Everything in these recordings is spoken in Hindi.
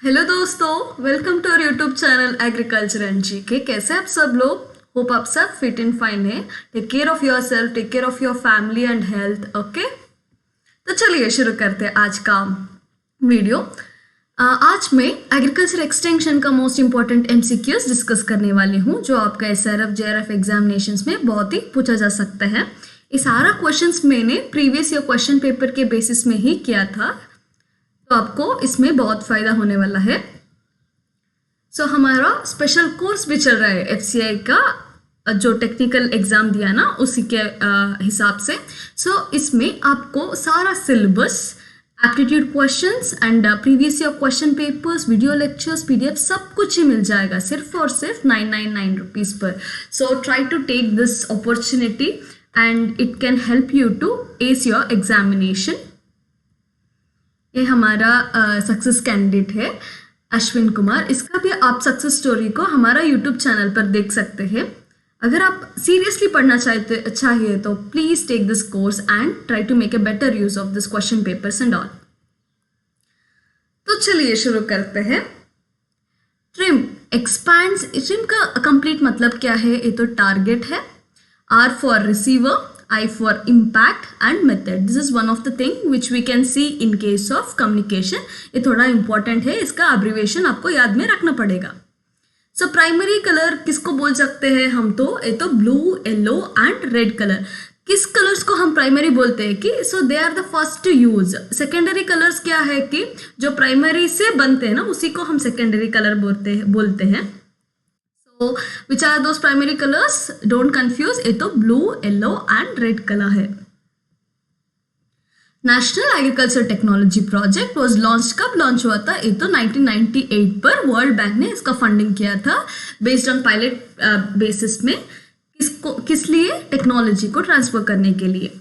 हेलो दोस्तों, welcome to our YouTube channel agriculture and GK. कैसे आप सब लोग? होप आप सब फिट एंड फाइन है। Take care of yourself, take care of your family and health. Okay, तो चलिए शुरू करते हैं आज का वीडियो। आज मैं एग्रीकल्चर एक्सटेंशन का मोस्ट इंपॉर्टेंट एमसीक्यूज डिस्कस करने वाली हूँ, जो आपका एसआरएफ जेआरएफ एग्जामिनेशंस में बहुत ही पूछा जा सकता है। ये सारा क्वेश्चंस मैंने प्रीवियस ईयर क्वेश्चन पेपर के बेसिस में ही किया था, तो आपको इसमें बहुत फायदा होने वाला है। सो हमारा स्पेशल कोर्स भी चल रहा है एफसीआई का, जो टेक्निकल एग्जाम दिया ना उसी के हिसाब से। सो इसमें आपको सारा syllabus, aptitude questions and previous year question papers, video lectures, PDF सब कुछ ही मिल जाएगा सिर्फ और सिर्फ 999 रुपीज़ पर। So try to take this opportunity and it can help you to ace your examination. ये हमारा सक्सेस कैंडिडेट है अश्विन कुमार। इसका भी आप सक्सेस स्टोरी को हमारा यूट्यूब चैनल पर देख सकते हैं। अगर आप सीरियसली पढ़ना चाहिए तो please take this course and try to make a better use of this question papers and all. तो चलिए शुरू करते हैं। ट्रिम एक्सपैंड्स, ट्रिम का कंप्लीट मतलब क्या है? ये तो टारगेट है। R for receiver, I for impact and method. This is one of the thing which we can see in case of communication. ये थोड़ा important है, इसका abbreviation आपको याद में रखना पड़ेगा। So primary color किसको बोल सकते हैं हम? तो ये तो blue, yellow and red color। किस कलर्स को हम प्राइमरी बोलते हैं कि so they are the first to use. Secondary colours क्या है कि जो प्राइमरी से बनते हैं ना उसी को हम सेकेंडरी कलर बोलते हैं। So, which are those primary colors? Don't confuse, ये तो blue, yellow and red color है। National agriculture technology project was launch, कब लॉन्च हुआ था? ये तो 1998 पर वर्ल्ड बैंक ने इसका फंडिंग किया था बेस्ड ऑन पायलट बेसिस में। किस लिए? टेक्नोलॉजी को ट्रांसफर करने के लिए।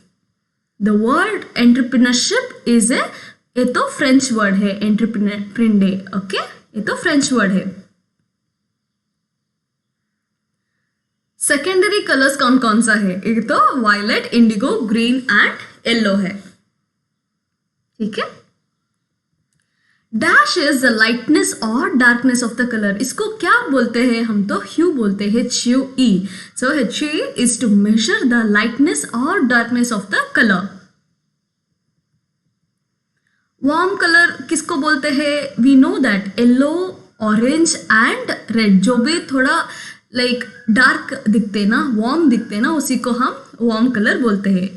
द वर्ड एंटरप्रेन्योरशिप इज ये तो फ्रेंच वर्ड है, एंटरप्रेन्योर। ओके, ये तो फ्रेंच वर्ड है। सेकेंडरी कलर्स कौन कौन सा है? एक तो violet, indigo, green and yellow है। ठीक है। डैश इज द लाइटनेस और डार्कनेस ऑफ द कलर। इसको क्या बोलते हैं हम? तो ह्यू बोलते हैं, HUE। So HUE is to measure the lightness और darkness of the colour. Warm colour किसको बोलते हैं? We know that yellow, orange and red, जो भी थोड़ा लाइक डार्क दिखते ना, वार्म दिखते ना, उसी को हम वार्म कलर बोलते हैं।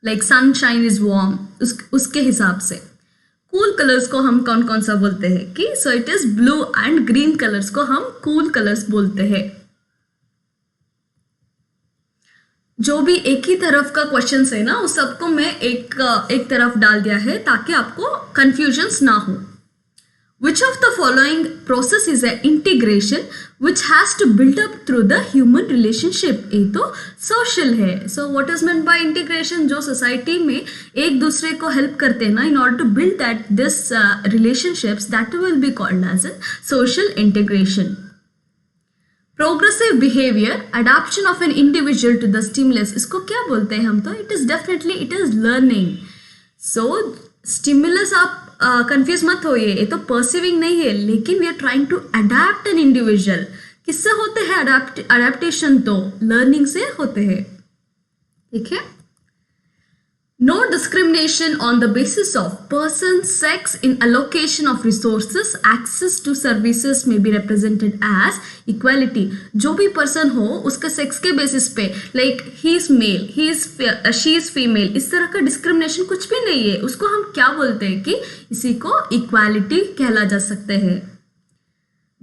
लाइक सनशाइन इज वार्म, उसके हिसाब से। कूल कलर्स को हम कौन कौन सा बोलते हैं कि so it is blue and green colours को हम कूल कलर्स बोलते हैं। जो भी एक ही तरफ का क्वेश्चन है ना, उस सबको मैं एक तरफ डाल दिया है ताकि आपको कंफ्यूजन ना हो। Which of the following process is an integration which has to build up through the human relationship? ये तो social है। So what is meant by integration? जो society में एक दूसरे को help करते हैं ना, in order to build that this relationships, that will be called as a social integration. Progressive behavior, adaptation of an individual to the stimulus, इसको क्या बोलते हैं हम? तो it is definitely it is learning. So stimulus आप कंफ्यूज मत होइए, ये तो परसिविंग नहीं है, लेकिन we are trying to adapt an individual. किससे होते हैं अडेप्टेशन? तो लर्निंग से होते हैं। ठीक है। No discrimination on the basis of person, sex in allocation of resources, access to services में बी रिप्रेजेंटेड एज इक्वालिटी। जो भी पर्सन हो उसके सेक्स के बेसिस पे, like he is male, she is female, इस तरह का डिस्क्रिमिनेशन कुछ भी नहीं है। उसको हम क्या बोलते हैं कि इसी को इक्वालिटी कहला जा सकते हैं।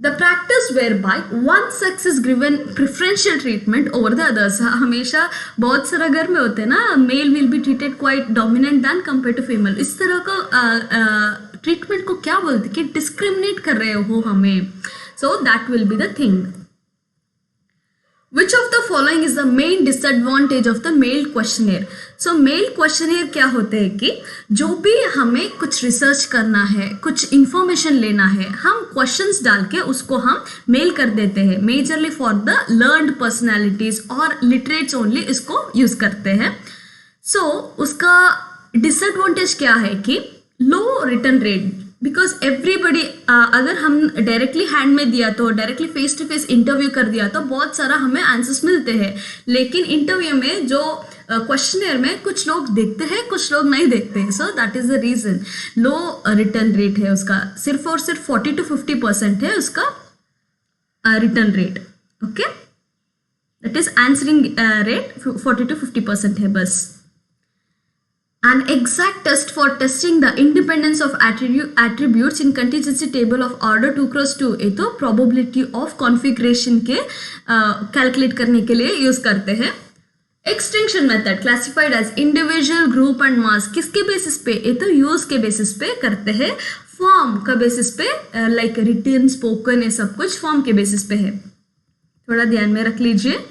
The practice whereby one sex is given preferential treatment over the others. हमेशा बहुत सारा घर में होते हैं ना, mail will be treated quite dominant than compared to female। इस तरह का ट्रीटमेंट को क्या बोलते हैं कि डिस्क्रिमिनेट कर रहे हो हमें। So that will be the thing. Which of the following is the main disadvantage of the male questionnaire? So male questionnaire क्या होते हैं कि जो भी हमें कुछ रिसर्च करना है, कुछ इंफॉर्मेशन लेना है, हम क्वेश्चंस डाल के उसको हम मेल कर देते हैं। Majorly for the learned personalities और लिटरेट्स ओनली इसको यूज करते हैं। सो उसका डिसएडवांटेज क्या है कि low return rate, because everybody अगर हम डायरेक्टली हैंड में दिया तो directly face to face interview कर दिया तो बहुत सारा हमें आंसर्स मिलते हैं, लेकिन इंटरव्यू में जो क्वेश्चनर में कुछ लोग देखते हैं कुछ लोग नहीं देखते हैं, so that is the reason low return rate है उसका, सिर्फ और सिर्फ 40 to 50% है उसका return rate. Okay, that is answering rate 40 to 50% है बस। An exact test for testing the independence of attributes in contingency table of order 2 cross 2 ये तो probability of configuration के कैलकुलेट करने के लिए यूज करते हैं। Extension method classified as individual, group and mass किसके बेसिस पे, ये तो यूज के बेसिस पे करते हैं, फॉर्म का बेसिस पे लाइक रिटन, स्पोकन, ये सब कुछ फॉर्म के बेसिस पे है, थोड़ा ध्यान में रख लीजिए।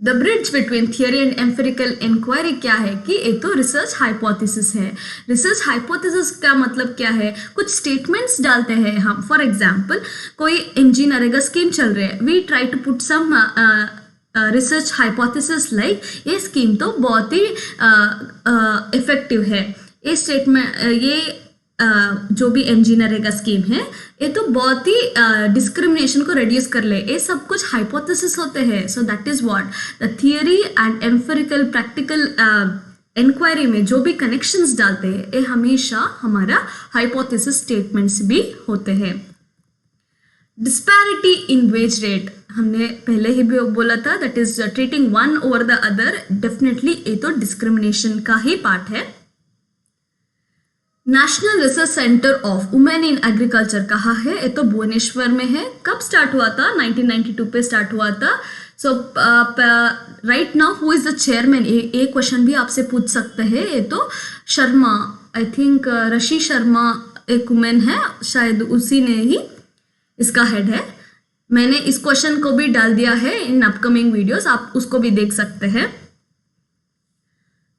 The bridge between theory and empirical inquiry क्या है कि ये तो रिसर्च हाइपोथेसिस है। रिसर्च हाइपोथेसिस का मतलब क्या है, कुछ स्टेटमेंट्स डालते हैं हम। फॉर एग्जांपल कोई एमजी नरेगा स्कीम चल रही है, we try to put some research hypothesis like ये स्कीम तो बहुत ही इफेक्टिव है, ये स्टेटमेंट ये जो भी एमजी नरेगा स्कीम है ये तो बहुत ही डिस्क्रिमिनेशन को रिड्यूस कर ले, ये सब कुछ हाइपोथेसिस होते हैं। So that is what the theory and empirical practical inquiry में जो भी कनेक्शंस डालते हैं ये हमेशा हमारा हाइपोथेसिस स्टेटमेंट्स भी होते हैं। डिस्पैरिटी इन वेज रेट हमने पहले ही भी बोला था, that is treating one over the other, definitely ये तो डिस्क्रिमिनेशन का ही पार्ट है। National research centre of women in agriculture कहाँ है, ये तो भुवनेश्वर में है। कब स्टार्ट हुआ था, 1992 पे स्टार्ट हुआ था। So right now who is the chairman, ये क्वेश्चन भी आपसे पूछ सकते हैं। ये तो शर्मा, आई थिंक ऋषि शर्मा एक वुमेन है, शायद उसी ने ही इसका हेड है। मैंने इस क्वेश्चन को भी डाल दिया है इन अपकमिंग वीडियोस, आप उसको भी देख सकते हैं।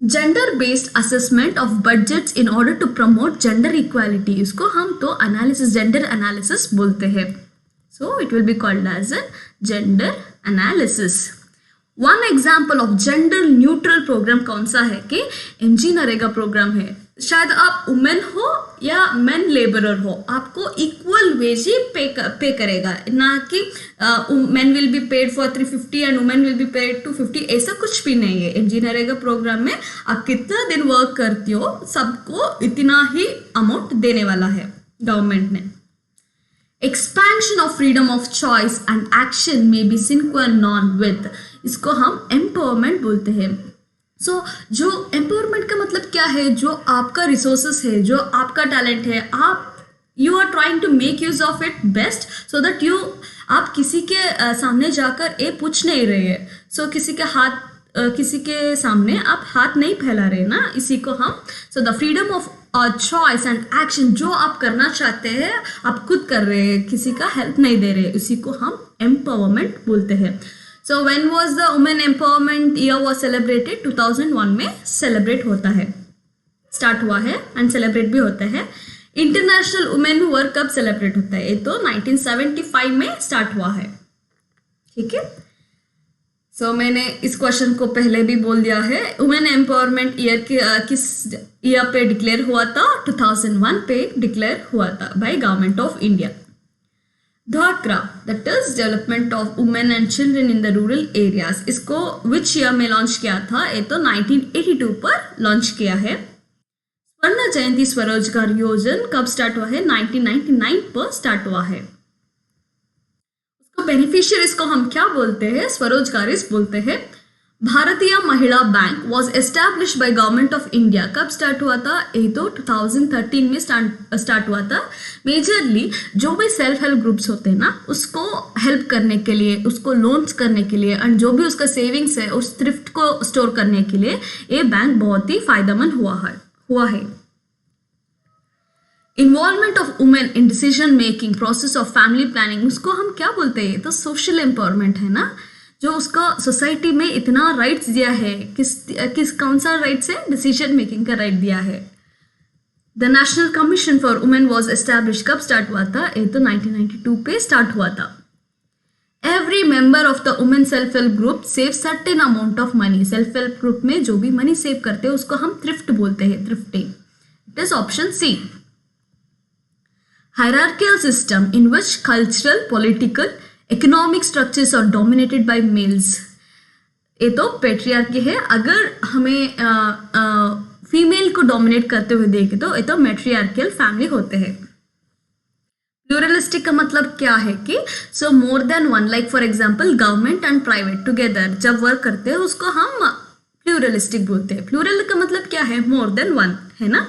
Gender based assessment of budgets in order to promote gender equality, इसको हम तो एनालिसिस, जेंडर एनालिसिस बोलते हैं। So it will be called as a gender analysis. One example of gender neutral programme कौन सा है कि एमजी नरेगा प्रोग्राम है। शायद आप वुमेन हो या मैन लेबरर हो, आपको इक्वल वेज ही पे करेगा, ना कि man will be paid for 350 and women will be paid 250, ऐसा कुछ भी नहीं है। एमजी नरेगा प्रोग्राम में आप कितना दिन वर्क करती हो सबको इतना ही अमाउंट देने वाला है गवर्नमेंट ने। Expansion of freedom of choice and action में बी सिंक्रोनॉन विद, इसको हम एम्पावरमेंट बोलते हैं। सो जो एम्पावरमेंट का मतलब क्या है, जो आपका रिसोर्सेस है, जो आपका टैलेंट है, आप you are trying to make use of it best, so that you आप किसी के सामने जाकर ये पूछ नहीं रहे हैं। सो किसी के सामने आप हाथ नहीं फैला रहे ना, इसी को हम so the freedom of choice and action, जो आप करना चाहते हैं आप खुद कर रहे हैं, किसी का हेल्प नहीं दे रहे, इसी को हम एम्पावरमेंट बोलते हैं। So when was the women empowerment year was celebrated? 2001 में सेलिब्रेट होता है, स्टार्ट हुआ है एंड सेलिब्रेट भी होता है। इंटरनेशनल वुमेन वर्क कब सेलिब्रेट होता है, ये तो 1975 में स्टार्ट हुआ है। ठीक है, सो मैंने इस क्वेश्चन को पहले भी बोल दिया है। वुमेन एम्पावरमेंट ईयर किस ईयर पे डिक्लेयर हुआ था, 2001 पे डिक्लेयर हुआ था बाय गवर्नमेंट ऑफ इंडिया। ढाकरा, that is development of women and children in the rural areas, इसको विच ईयर में लॉन्च किया था, ये तो 1982 पर लॉन्च किया है। स्वर्ण जयंती स्वरोजगार योजना कब स्टार्ट हुआ है, 1999 पर स्टार्ट हुआ है। उसको बेनिफिशियरीज को हम क्या बोलते हैं, स्वरोजगारीज बोलते हैं। भारतीय महिला bank was establish bye government of India, कब स्टार्ट हुआ था, ये तो 2013 में स्टार्ट हुआ था। मेजरली जो भी सेल्फ हेल्प ग्रुप्स होते हैं ना, उसको हेल्प करने के लिए, उसको लोन्स करने के लिए एंड जो भी उसका सेविंग्स है उस थ्रिफ्ट को स्टोर करने के लिए ये बैंक बहुत ही फायदेमंद हुआ है। Involvement of women in decision making process of family planning, उसको हम क्या बोलते हैं, तो सोशल एम्पावरमेंट है ना, जो उसका सोसाइटी में इतना राइट्स दिया है, किस कौन सा राइट्स है, डिसीजन मेकिंग का राइट दिया है। The national commission for women was establish, कब स्टार्ट हुआ था, ये तो 1992 पे स्टार्ट हुआ था। Every member of the women self help group save certain amount of money, self help group में जो भी मनी सेव करते हैं उसको हम थ्रिफ्ट बोलते हैं, thrifting. It is option C. hierarchical system in which cultural, political, economic structures are dominated by males. ये तो पेट्रियार्की है. अगर हमें फीमेल को डोमिनेट करते हुए देखे तो ये तो मैट्रियार्कियल फैमिली होते हैं. प्लूरलिस्टिक का मतलब क्या है कि so more than one, like for example government and private together जब वर्क करते हैं उसको हम प्लूरलिस्टिक बोलते हैं. प्लूरल का मतलब क्या है? मोर देन वन, है ना.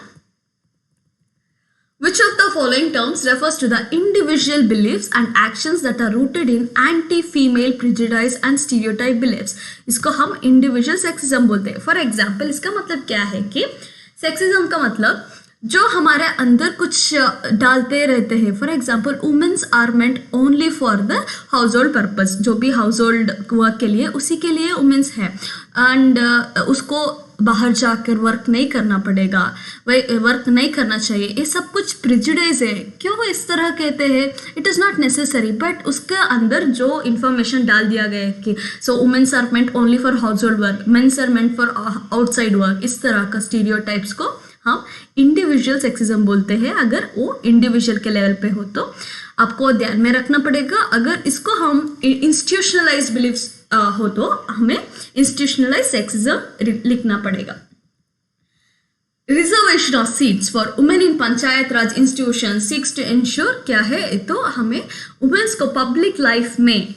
Which of the following terms refers to the individual beliefs and actions that are rooted in anti-female prejudice and stereotype beliefs? इसको हम individual sexism बोलते हैं. For example, इसका मतलब क्या है कि sexism का मतलब जो हमारे अंदर कुछ डालते रहते हैं. For example women's are meant only for the household purpose, जो भी हाउस होल्ड वर्क के लिए उसी के लिए वुमेन्स है. एंड उसको बाहर जाकर वर्क नहीं करना पड़ेगा, वही वर्क नहीं करना चाहिए. ये सब कुछ प्रिजुडाइज है. क्यों इस तरह कहते हैं? It is not necessary, but उसके अंदर जो इन्फॉर्मेशन डाल दिया गया है कि so women's are meant only for household work, men's are meant for outside work, इस तरह का स्टीरियोटाइप्स को हम इंडिविजुअल सेक्सिज्म बोलते हैं. अगर वो इंडिविजुअल के लेवल पे हो तो आपको ध्यान में रखना पड़ेगा. अगर इसको हम इंस्टीट्यूशनलाइज बिलीव्स हो तो हमें इंस्टीट्यूशनलाइज सेक्सिज्म लिखना पड़ेगा. Reservation of seats for women in panchayat Raj institution seeks to ensure क्या है? तो हमें वुमेन्स को पब्लिक लाइफ में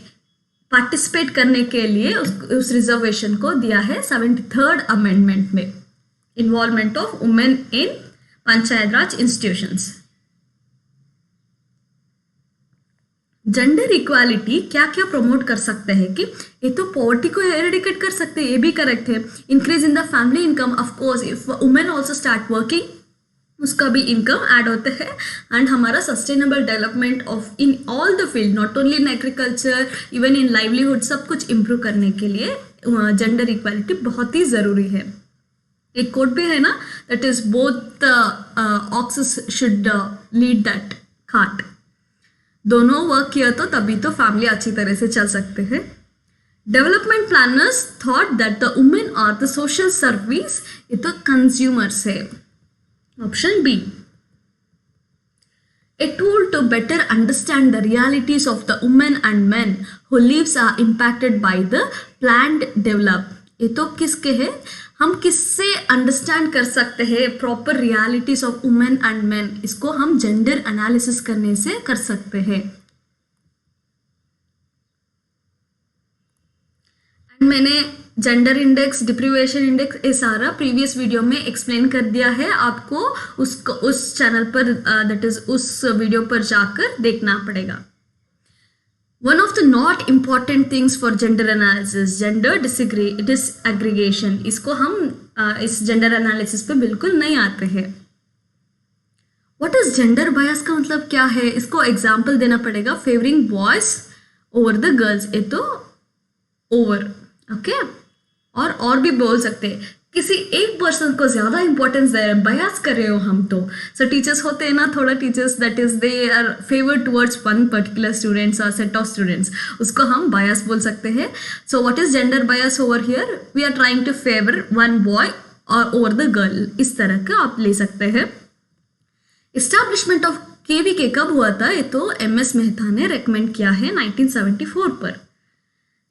पार्टिसिपेट करने के लिए उस रिजर्वेशन को दिया है 73rd अमेंडमेंट में. Involvement of women in panchayat Raj institutions. Gender equality क्या क्या प्रमोट कर सकते हैं कि ये तो पॉवर्टी को एरेडिकेट कर सकते हैं, ये भी करेक्ट है. Increase in the family income, of course if women also start working उसका भी इनकम ऐड होते हैं. एंड हमारा sustainable development of in all the field, not only in agriculture, even in livelihood, सब कुछ इम्प्रूव करने के लिए जेंडर इक्वालिटी बहुत ही ज़रूरी है. एक कोट भी है ना, that is both access should lead that cart. दोनों वर्क किया तो तभी तो फैमिली अच्छी तरह से चल सकते हैं. Development planners thought that the women are the social service, ये तो कंज्यूमर्स है. Option B. A tool to better understand the realities of the women and men who lives are impacted by the planned develop. ये तो किसके है? हम किससे अंडरस्टैंड कर सकते हैं proper realities of women and main? इसको हम जेंडर एनालिसिस करने से कर सकते हैं. एंड मैंने जेंडर इंडेक्स, डिप्रीवेशन इंडेक्स, ये सारा प्रीवियस वीडियो में एक्सप्लेन कर दिया है. आपको उसको उस चैनल पर दैट इज उस वीडियो पर जाकर देखना पड़ेगा. One of the not important things for gender analysis, gender disaggregation. इसको हम इस gender analysis पे बिल्कुल नहीं आते हैं. What is gender bias का मतलब क्या है? इसको एग्जाम्पल देना पड़ेगा. Favoring boys over the girls, ये तो over, ओके. और भी बोल सकते हैं किसी एक पर्सन को ज़्यादा इंपॉर्टेंस दे रहे हैं, बायस कर रहे हो हम तो. सो टीचर्स होते हैं ना, थोड़ा teachers that is they are favour towards one particular students और सेट ऑफ स्टूडेंट्स, उसको हम बायस बोल सकते हैं. So what is gender bias over here? We are trying to favour one boy और ओवर द गर्ल, इस तरह का आप ले सकते हैं. इस्टेब्लिशमेंट ऑफ KVK कब हुआ था? ये तो MS मेहता ने रेकमेंड किया है 1974 पर.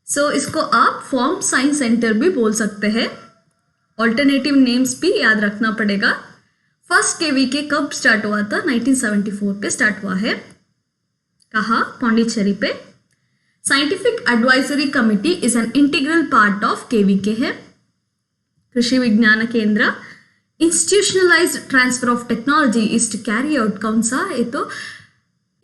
सो इसको आप फॉर्म साइंस सेंटर भी बोल सकते हैं. ऑल्टरनेटिव नेम्स भी याद रखना पड़ेगा. फर्स्ट KVK कब स्टार्ट हुआ था? 1974 पे स्टार्ट हुआ है. कहाँ? पौंडीचेरी पे. Scientific advisory committee is an integral part of KVK है. Krishi Vigyan Kendra. Institutionalised transfer of technology is to carry out. कौन सा? ये तो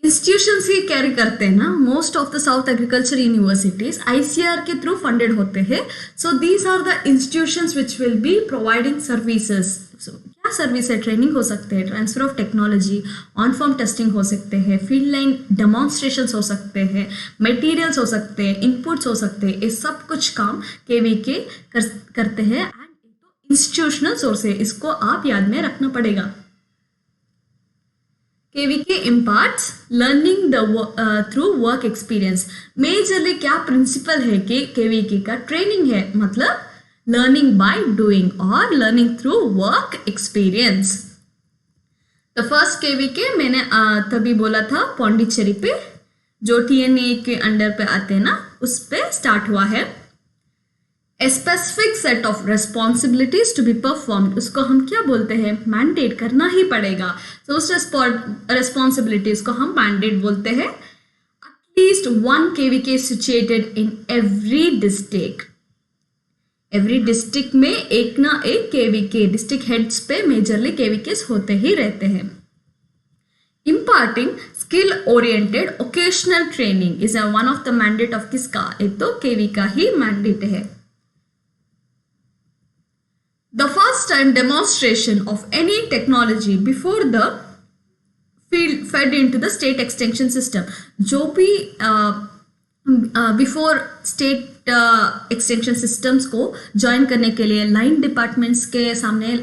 इंस्टीट्यूशंस ही कैरी करते हैं ना. Most of the south agriculture universities ICAR के थ्रू फंडेड होते हैं. So these are the institutions which will be providing services. So क्या सर्विस है? ट्रेनिंग हो सकते हैं, transfer of technology, on farm testing हो सकते हैं, फील्ड लाइन डेमोन्स्ट्रेशंस हो सकते हैं, मटेरियल्स हो सकते हैं, इनपुट्स हो सकते हैं. ये सब कुछ काम KVK करते हैं. एंड इंस्टीट्यूशनल सोर्स है, इसको आप याद में रखना पड़ेगा. KVK imparts learning through work experience. Majorly क्या प्रिंसिपल है कि KVK का? ट्रेनिंग है, मतलब लर्निंग बाय डूइंग और learning through work experience. The first KVK मैंने तभी बोला था पौंडीचेरी पे, जो TNA के अंडर पे आते हैं ना, उस पे स्टार्ट हुआ है। A specific set of responsibilities to be performed, उसको हम क्या बोलते हैं, मैंडेट, करना ही पड़ेगा। तो उस रिस्पॉन्सिबिलिटीज को हम मैंडेट बोलते हैं। At least 1 KVK situated in every district, every district में एक ना एक KVK, डिस्ट्रिक्ट हेड्स पे मेजरली KVKs होते ही रहते हैं। Imparting skill oriented occasional training is one of the mandate of किसका, एक तो KV का ही mandate है। The first time demonstration of any technology before the field fed into the state extension system, जो भी बिफोर स्टेट एक्सटेंशन सिस्टम्स को ज्वाइन करने के लिए लाइन डिपार्टमेंट्स के सामने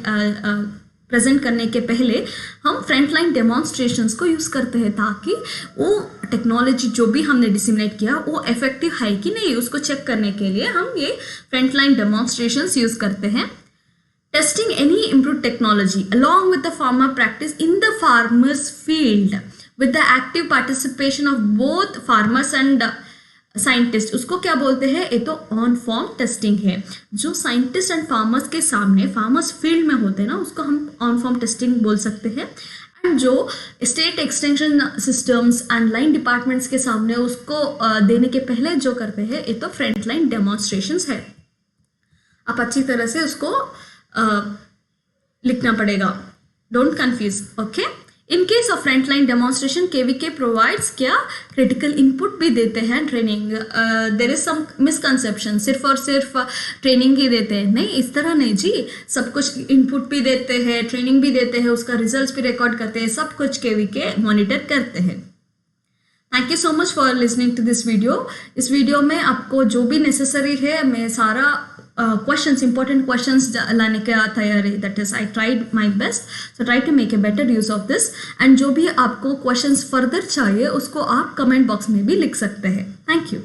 प्रेजेंट करने के पहले हम फ्रंट लाइन डेमोन्स्ट्रेशंस को यूज़ करते हैं, ताकि वो टेक्नोलॉजी जो भी हमने डिसिमिनेट किया वो इफेक्टिव है कि नहीं, उसको चेक करने के लिए हम ये फ्रंट लाइन डेमोन्स्ट्रेशंस यूज़ करते हैं। Testing any improve technology along with the farmer practice in the farmers field with the active participation of both farmers and scientist, उसको क्या बोलते हैं, ये तो ऑन फॉर्म टेस्टिंग है। जो साइंटिस्ट एंड फार्मर्स के सामने, फार्मर्स फील्ड में होते हैं ना, उसको हम ऑन फॉर्म टेस्टिंग बोल सकते हैं। एंड जो state extension systems and line departments के सामने उसको देने के पहले जो करते हैं, ये तो फ्रंट लाइन डेमोन्स्ट्रेशंस है। आप अच्छी तरह से उसको लिखना पड़ेगा, don't confuse, okay. In case of front line demonstration KVK provides क्या, क्रिटिकल इनपुट भी देते हैं, training. There is some misconception, सिर्फ और सिर्फ ट्रेनिंग ही देते हैं, नहीं, इस तरह नहीं जी, सब कुछ इनपुट भी देते हैं, ट्रेनिंग भी देते हैं, उसका रिजल्ट्स भी रिकॉर्ड करते हैं, सब कुछ KVK मॉनिटर करते हैं। Thank you so much for listening to this video. इस वीडियो में आपको जो भी नेसेसरी है, मैं सारा questions, important questions लाने का तैयारी, that is I tried my best, so try to make a better use of this, and जो भी आपको questions further चाहिए उसको आप comment box में भी लिख सकते हैं। Thank you.